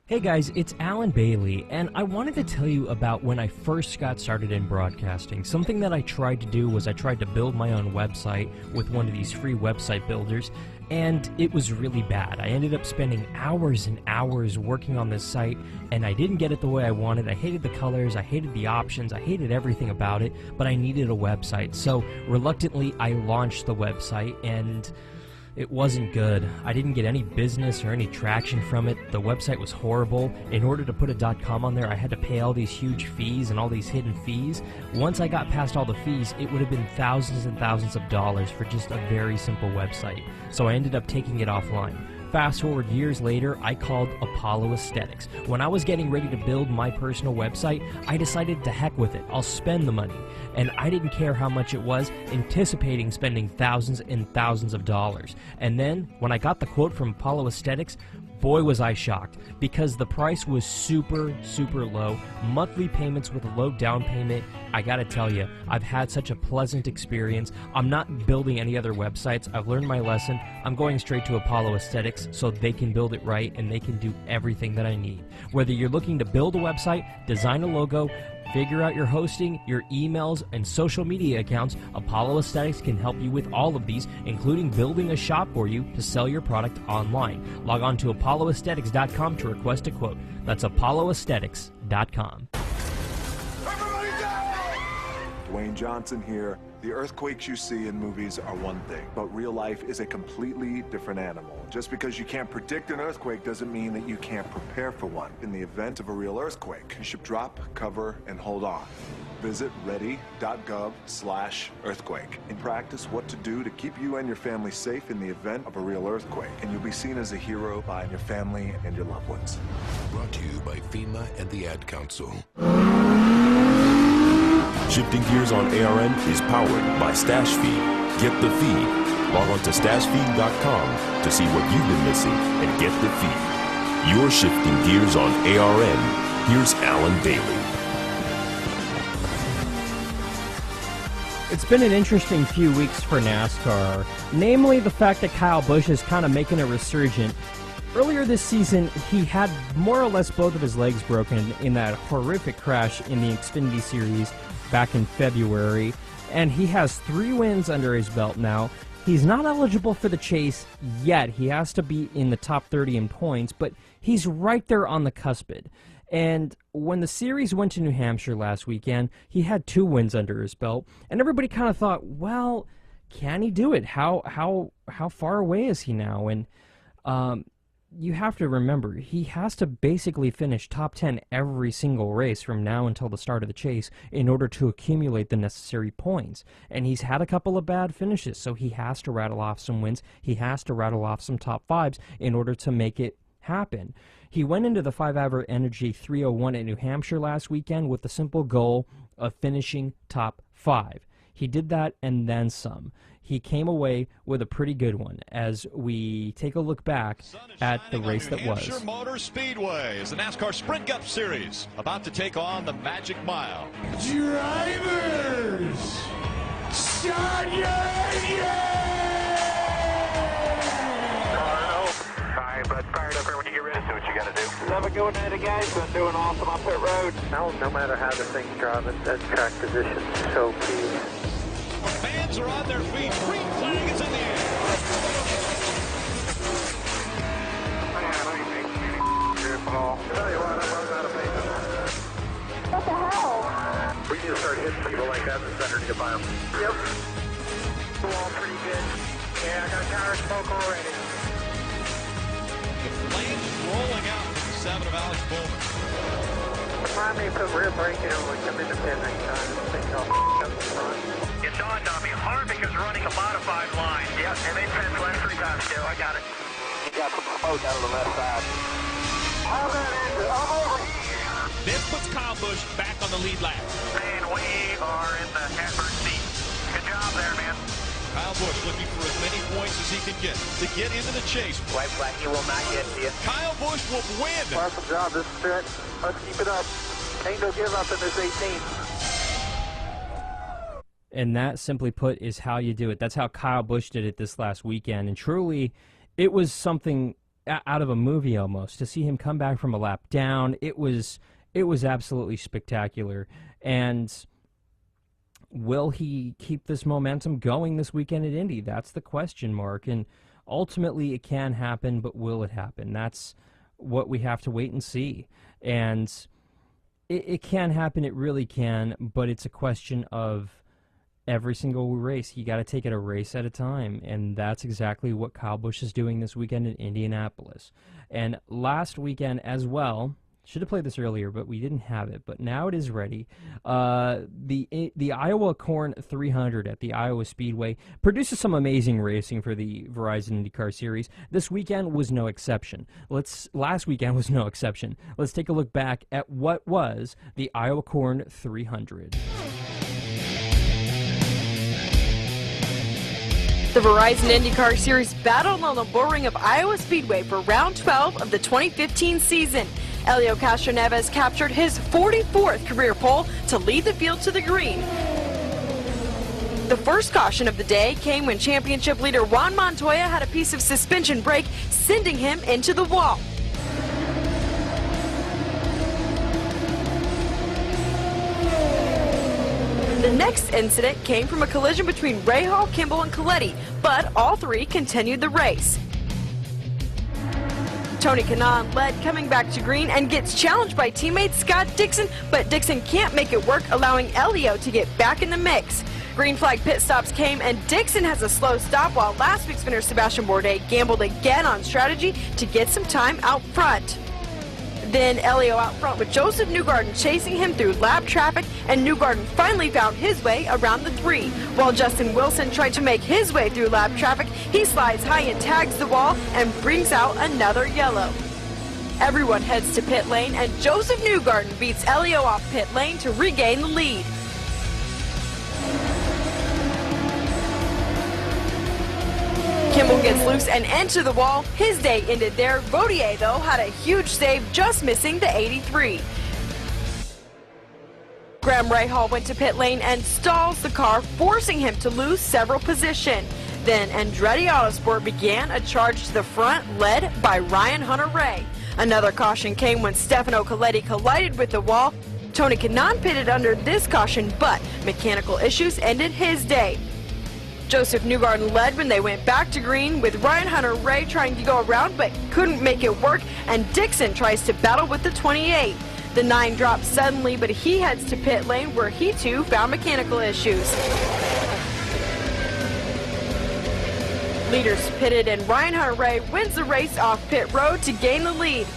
Hey guys, it's Alan Bailey, and I wanted to tell you about when I first got started in broadcasting. Something that I tried to do was I tried to build my own website with one of these free website builders, and it was really bad. I ended up spending hours and hours working on this site, and I didn't get it the way I wanted. I hated the colors, I hated the options, I hated everything about it, but I needed a website. So reluctantly, I launched the website, and it wasn't good. I didn't get any business or any traction from it. The website was horrible. In order to put a .com on there, I had to pay all these huge fees and all these hidden fees. Once I got past all the fees, it would have been thousands and thousands of dollars for just a very simple website. So I ended up taking it offline. Fast forward years later, I called Apollo Aesthetics. When I was getting ready to build my personal website, I decided to heck with it. I'll spend the money. And I didn't care how much it was, anticipating spending thousands and thousands of dollars. And then, when I got the quote from Apollo Aesthetics, boy was I shocked, because the price was super, super low. Monthly payments with a low down payment. I gotta tell you, I've had such a pleasant experience. I'm not building any other websites. I've learned my lesson. I'm going straight to Apollo Aesthetics so they can build it right and they can do everything that I need. Whether you're looking to build a website, design a logo, figure out your hosting, your emails, and social media accounts, Apollo Aesthetics can help you with all of these, including building a shop for you to sell your product online. Log on to apolloaesthetics.com to request a quote. That's apolloaesthetics.com. Dwayne Johnson here. The earthquakes you see in movies are one thing, but real life is a completely different animal. Just because you can't predict an earthquake doesn't mean that you can't prepare for one. In the event of a real earthquake, you should drop, cover, and hold on. Visit ready.gov/earthquake and practice what to do to keep you and your family safe in the event of a real earthquake. And you'll be seen as a hero by your family and your loved ones. Brought to you by FEMA and the Ad Council. Shifting Gears on ARN is powered by Stash Feed. Get the feed. Log on to stashfeed.com to see what you've been missing and get the feed. You're shifting gears on ARN. here's Alan Bailey. It's been an interesting few weeks for NASCAR, namely the fact that Kyle Busch is kind of making a resurgence. Earlier this season, he had more or less both of his legs broken in that horrific crash in the Xfinity Series back in February, and he has 3 wins under his belt now. He's not eligible for the chase yet. He has to be in the top 30 in points, but he's right there on the cuspid. And when the series went to New Hampshire last weekend, he had 2 wins under his belt, and everybody kind of thought, well, can he do it? How far away is he now? And you have to remember, he has to basically finish top 10 every single race from now until the start of the chase in order to accumulate the necessary points. And he's had a couple of bad finishes, so he has to rattle off some wins. He has to rattle off some top 5s in order to make it happen. He went into the 5-hour Energy 301 at New Hampshire last weekend with the simple goal of finishing top 5. He did that and then some. He came away with a pretty good one as we take a look back at the race that was. New Hampshire Motor Speedway is the NASCAR Sprint Cup Series about to take on the Magic Mile. Drivers, start your engine! But fired up here when you get ready. See what you got to do. Love it going at it, guys. Been doing awesome on pit road. No matter how the thing's driving, that track position is so key. Fans are on their feet. Green flag is in the air. What the hell? We need to start hitting people like that in the center to get by them. Yep. The wall pretty good. Yeah, I got tire smoke already. The flames rolling out from the 7 of Alex Bowman. Remind me to put rear braking on when we come into pit next time. This thing's all up in front. It dawned on me. Harvick is running a modified line. Yep, and they passed left 3 times too. I got it. You got some smoke out of the left side. How that is? I'm over here. This puts Kyle Busch back on the lead lap. And we are in the catbird seat. Good job there, man. Kyle Busch looking for as many points as he can get to get into the chase. White flag, he will not get to you. Kyle Busch will win. Awesome job, this sprint. Let's keep it up. Ain't no give up in this 18. And that, simply put, is how you do it. That's how Kyle Busch did it this last weekend. And truly, it was something out of a movie almost. To see him come back from a lap down, it was absolutely spectacular. And will he keep this momentum going this weekend at Indy? That's the question mark. And ultimately, it can happen, but will it happen? That's what we have to wait and see. And it can happen, it really can, but it's a question of every single race. You got to take it a race at a time, and that's exactly what Kyle Busch is doing this weekend in Indianapolis. And last weekend as well, should have played this earlier, but we didn't have it, but now it is ready. The Iowa Corn 300 at the Iowa Speedway produces some amazing racing for the Verizon IndyCar Series. This weekend was no exception. Last weekend was no exception. Let's take a look back at what was the Iowa Corn 300. The Verizon IndyCar Series battled on the bullring of Iowa Speedway for round 12 of the 2015 season. Helio Castroneves captured his 44th career pole to lead the field to the green. The first caution of the day came when championship leader Juan Montoya had a piece of suspension brake, sending him into the wall. The next incident came from a collision between Rahal, Kimball, and Coletti, but all 3 continued the race. Tony Kanaan led coming back to green and gets challenged by teammate Scott Dixon, but Dixon can't make it work, allowing Helio to get back in the mix. Green flag pit stops came and Dixon has a slow stop, while last week's winner Sebastian Bourdais gambled again on strategy to get some time out front. Then Helio out front with Joseph Newgarden chasing him through lap traffic, and Newgarden finally found his way around the 3. While Justin Wilson tried to make his way through lap traffic, he slides high and tags the wall and brings out another yellow. Everyone heads to pit lane, and Joseph Newgarden beats Helio off pit lane to regain the lead. Kimball gets loose and into the wall. His day ended there. Vautier, though, had a huge save, just missing the 83. Graham Rahal went to pit lane and stalls the car, forcing him to lose several position. Then Andretti Autosport began a charge to the front, led by Ryan Hunter-Reay. Another caution came when Stefano Coletti collided with the wall. Tony Kanaan pitted under this caution, but mechanical issues ended his day. Joseph Newgarden led when they went back to green, with Ryan Hunter-Reay trying to go around but couldn't make it work, and Dixon tries to battle with the 28. The 9 drops suddenly, but he heads to pit lane where he too found mechanical issues. Leaders pitted and Ryan Hunter-Reay wins the race off pit road to gain the lead.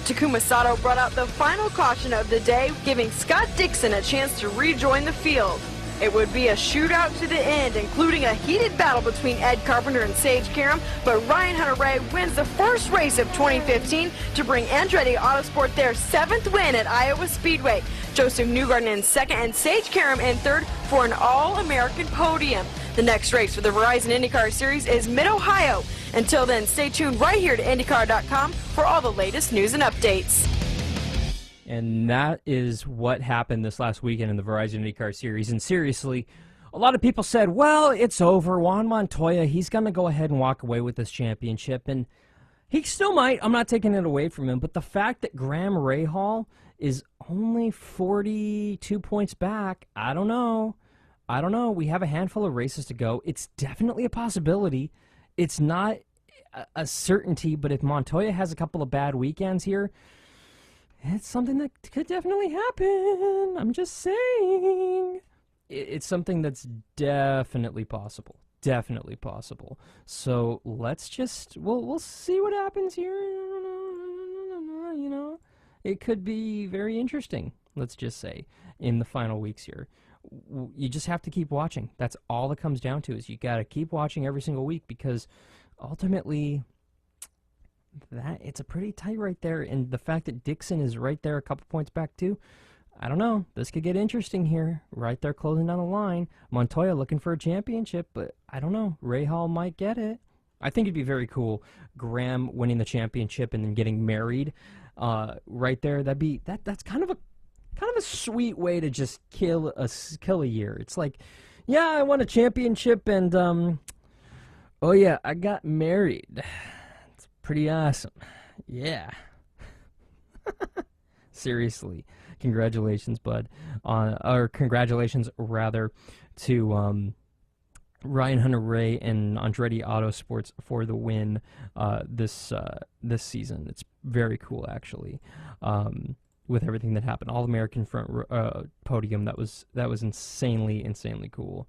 Takuma Sato brought out the final caution of the day, giving Scott Dixon a chance to rejoin the field. It would be a shootout to the end, including a heated battle between Ed Carpenter and Sage Karam, but Ryan Hunter-Reay wins the first race of 2015 to bring Andretti Autosport their 7th win at Iowa Speedway. Joseph Newgarden in second and Sage Karam in third for an All-American podium. The next race for the Verizon IndyCar Series is Mid-Ohio. Until then, stay tuned right here to IndyCar.com for all the latest news and updates. And that is what happened this last weekend in the Verizon IndyCar Series. And seriously, a lot of people said, well, it's over. Juan Montoya, he's going to go ahead and walk away with this championship. And he still might. I'm not taking it away from him. But the fact that Graham Rahal is only 42 points back, I don't know. We have a handful of races to go. It's definitely a possibility. It's not a certainty, but if Montoya has a couple of bad weekends here, it's something that could definitely happen. I'm just saying. It's something that's definitely possible. Definitely possible. So let's just, we'll see what happens here. You know, it could be very interesting, let's just say, in the final weeks here. You just have to keep watching. That's all it comes down to, is you got to keep watching every single week, because ultimately it's a pretty tight right there. And the fact that Dixon is right there a couple points back too, I don't know. This could get interesting here. Right there closing down the line. Montoya looking for a championship, but I don't know. Rahal might get it. I think it'd be very cool. Graham winning the championship and then getting married right there. That's kind of a sweet way to just kill a year. It's like, yeah, I won a championship and oh yeah, I got married. It's pretty awesome. Yeah. Seriously. Congratulations, bud. Or congratulations rather to Ryan Hunter-Reay and Andretti Autosports for the win this season. It's very cool, actually. With everything that happened, All-American front podium, that was insanely cool.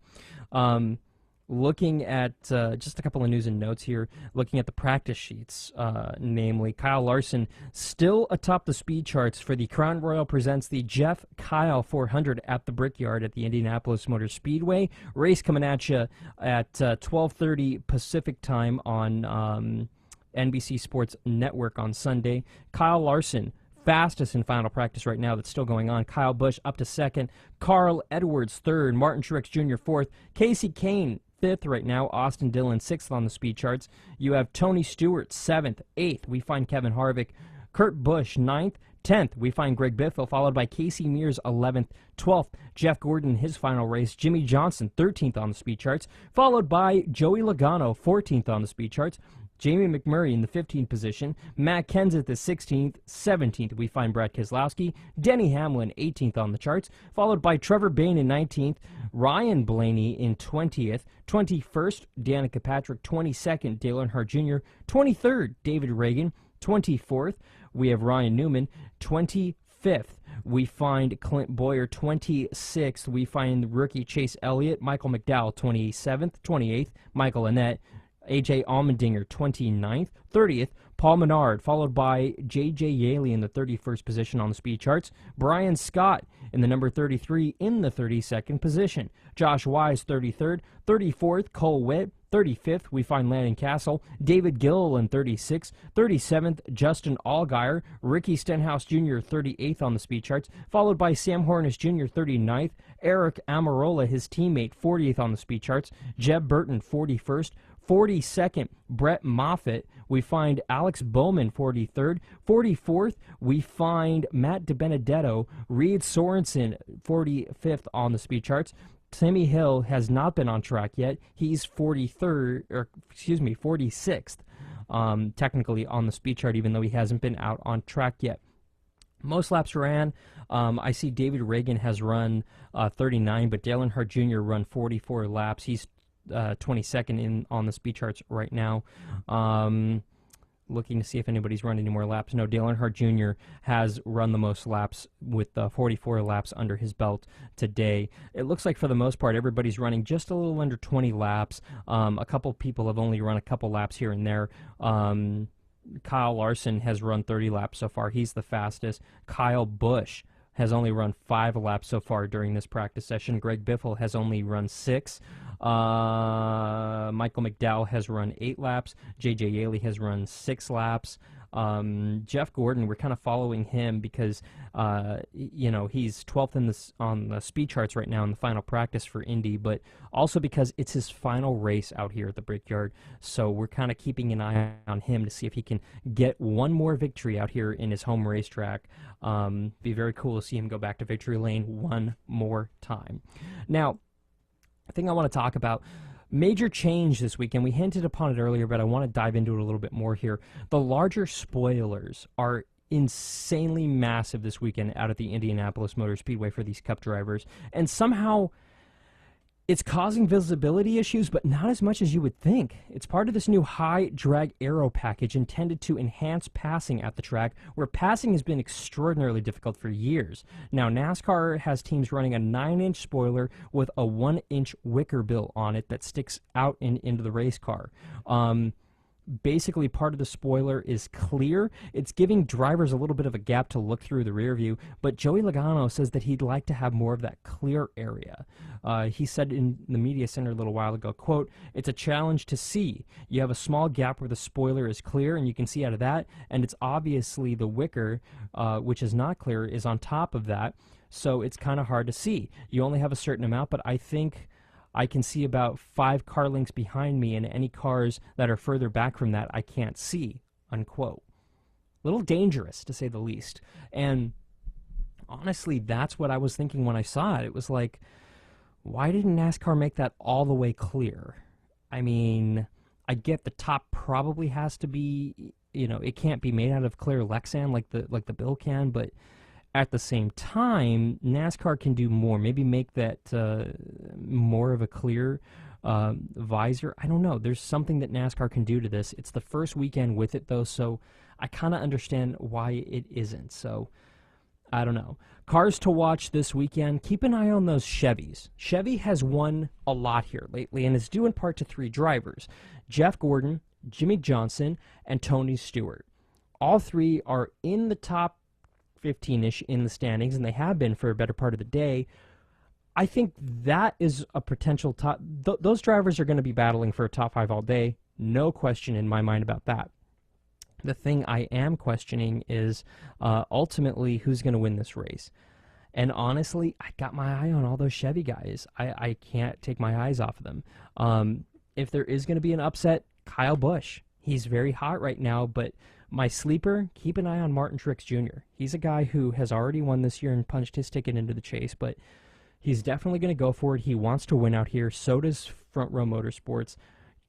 Looking at just a couple of news and notes here, looking at the practice sheets, namely Kyle Larson still atop the speed charts for the Crown Royal presents the Jeff Kyle 400 at the Brickyard at the Indianapolis Motor Speedway. Race coming at you at 12:30 Pacific time on NBC Sports Network on Sunday. Kyle Larson, fastest in final practice right now, that's still going on. Kyle Busch up to second. Carl Edwards third. Martin Truex Jr. fourth. Casey Kane fifth right now. Austin Dillon sixth on the speed charts. You have Tony Stewart seventh. Eighth, we find Kevin Harvick. Kurt Busch ninth. 10th, we find Greg Biffle, followed by Casey Mears 11th. 12th, Jeff Gordon, his final race. Jimmie Johnson 13th on the speed charts, followed by Joey Logano 14th on the speed charts. Jamie McMurray in the 15th position. Matt Kenseth is 16th. 17th, we find Brad Keselowski. Denny Hamlin, 18th on the charts, followed by Trevor Bayne in 19th. Ryan Blaney in 20th. 21st, Danica Patrick. 22nd, Dale Earnhardt Jr. 23rd, David Reagan. 24th, we have Ryan Newman. 25th, we find Clint Boyer. 26th, we find rookie Chase Elliott. Michael McDowell, 27th. 28th, Michael Annett. A.J. Allmendinger, 29th. 30th, Paul Menard, followed by J.J. Yaley in the 31st position on the speed charts. Brian Scott in the number 33 in the 32nd position. Josh Wise, 33rd. 34th, Cole Witt. 35th, we find Landon Castle. David Gill in 36th. 37th, Justin Allgaier. Ricky Stenhouse Jr., 38th on the speed charts, followed by Sam Hornish Jr., 39th. Eric Amarola, his teammate, 40th on the speed charts. Jeb Burton, 41st. 42nd, Brett Moffitt. We find Alex Bowman, 43rd. 44th, we find Matt DiBenedetto. Reed Sorensen, 45th on the speed charts. Timmy Hill has not been on track yet. He's 46th, technically on the speed chart, even though he hasn't been out on track yet. Most laps ran. I see David Reagan has run 39, but Dale Earnhardt Jr. run 44 laps. He's 22nd on the speed charts right now. Looking to see if anybody's run any more laps. No, Dale Earnhardt Jr. has run the most laps with 44 laps under his belt today. It looks like for the most part everybody's running just a little under 20 laps. A couple people have only run a couple laps here and there. Kyle Larson has run 30 laps so far. He's the fastest. Kyle Busch has only run 5 laps so far during this practice session. Greg Biffle has only run 6. Michael McDowell has run 8 laps. J.J. Yaley has run 6 laps. Jeff Gordon, we're kind of following him because, he's 12th on the speed charts right now in the final practice for Indy, but also because it's his final race out here at the Brickyard. So we're kind of keeping an eye on him to see if he can get one more victory out here in his home racetrack. Be very cool to see him go back to victory lane one more time. Now, the thing I want to talk about, major change this weekend. We hinted upon it earlier, but I want to dive into it a little bit more here. The larger spoilers are insanely massive this weekend out at the Indianapolis Motor Speedway for these Cup drivers, and somehow it's causing visibility issues, but not as much as you would think. It's part of this new high drag aero package intended to enhance passing at the track, where passing has been extraordinarily difficult for years. Now, NASCAR has teams running a 9-inch spoiler with a 1-inch wicker bill on it that sticks out into the race car. Basically, part of the spoiler is clear. It's giving drivers a little bit of a gap to look through the rear view, but Joey Logano says that he'd like to have more of that clear area. He said in the media center a little while ago, quote, "It's a challenge to see. You have a small gap where the spoiler is clear, and you can see out of that, and it's obviously the wicker, which is not clear, is on top of that, so it's kind of hard to see. You only have a certain amount, but I think I can see about 5 car lengths behind me, and any cars that are further back from that I can't see," unquote. A little dangerous, to say the least. And honestly, that's what I was thinking when I saw it. It was like, why didn't NASCAR make that all the way clear? I mean, I get the top probably has to be, it can't be made out of clear Lexan like the bill can, but at the same time, NASCAR can do more. Maybe make that more of a clear visor. I don't know. There's something that NASCAR can do to this. It's the first weekend with it, though, so I kind of understand why it isn't. So, I don't know. Cars to watch this weekend. Keep an eye on those Chevys. Chevy has won a lot here lately, and it's due in part to 3 drivers: Jeff Gordon, Jimmie Johnson, and Tony Stewart. All 3 are in the top 15-ish in the standings, and they have been for a better part of the day. I think that is a potential top. Those drivers are going to be battling for a top 5 all day. No question in my mind about that. The thing I am questioning is ultimately who's going to win this race. And honestly, I got my eye on all those Chevy guys. I can't take my eyes off of them. If there is going to be an upset, Kyle Busch. He's very hot right now, but my sleeper, keep an eye on Martin Truex Jr. He's a guy who has already won this year and punched his ticket into the chase, but he's definitely going to go for it. He wants to win out here. So does Front Row Motorsports.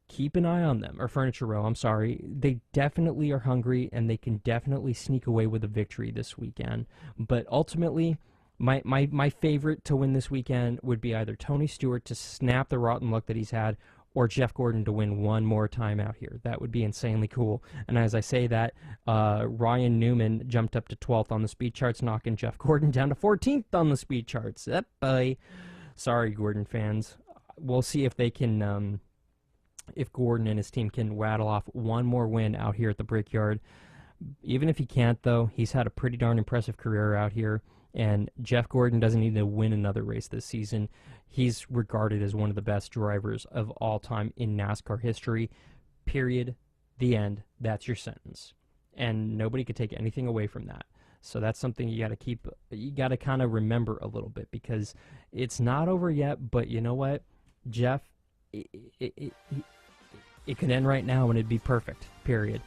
Keep an eye on them, or Furniture Row, I'm sorry. They definitely are hungry, and they can definitely sneak away with a victory this weekend. But ultimately, my favorite to win this weekend would be either Tony Stewart to snap the rotten luck that he's had, or Jeff Gordon to win one more time out here. That would be insanely cool. And as I say that, Ryan Newman jumped up to 12th on the speed charts, knocking Jeff Gordon down to 14th on the speed charts. Boy. Sorry, Gordon fans. We'll see if they can, if Gordon and his team can rattle off one more win out here at the Brickyard. Even if he can't, though, he's had a pretty darn impressive career out here. And Jeff Gordon doesn't need to win another race this season. He's regarded as one of the best drivers of all time in NASCAR history. Period. The end. That's your sentence. And nobody could take anything away from that. So that's something you got to kind of remember a little bit, because it's not over yet, but you know what? Jeff, It could end right now and it'd be perfect, period.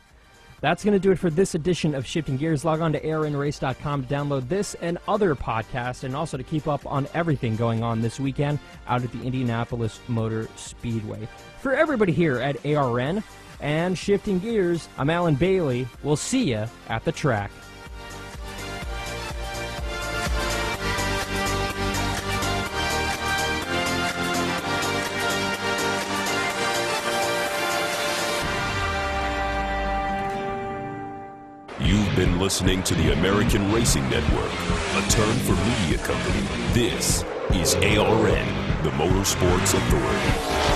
That's going to do it for this edition of Shifting Gears. Log on to ARNrace.com to download this and other podcasts, and also to keep up on everything going on this weekend out at the Indianapolis Motor Speedway. For everybody here at ARN and Shifting Gears, I'm Alan Bailey. We'll see you at the track. You've been listening to the American Racing Network, a turn for media company. This is ARN, the Motorsports Authority.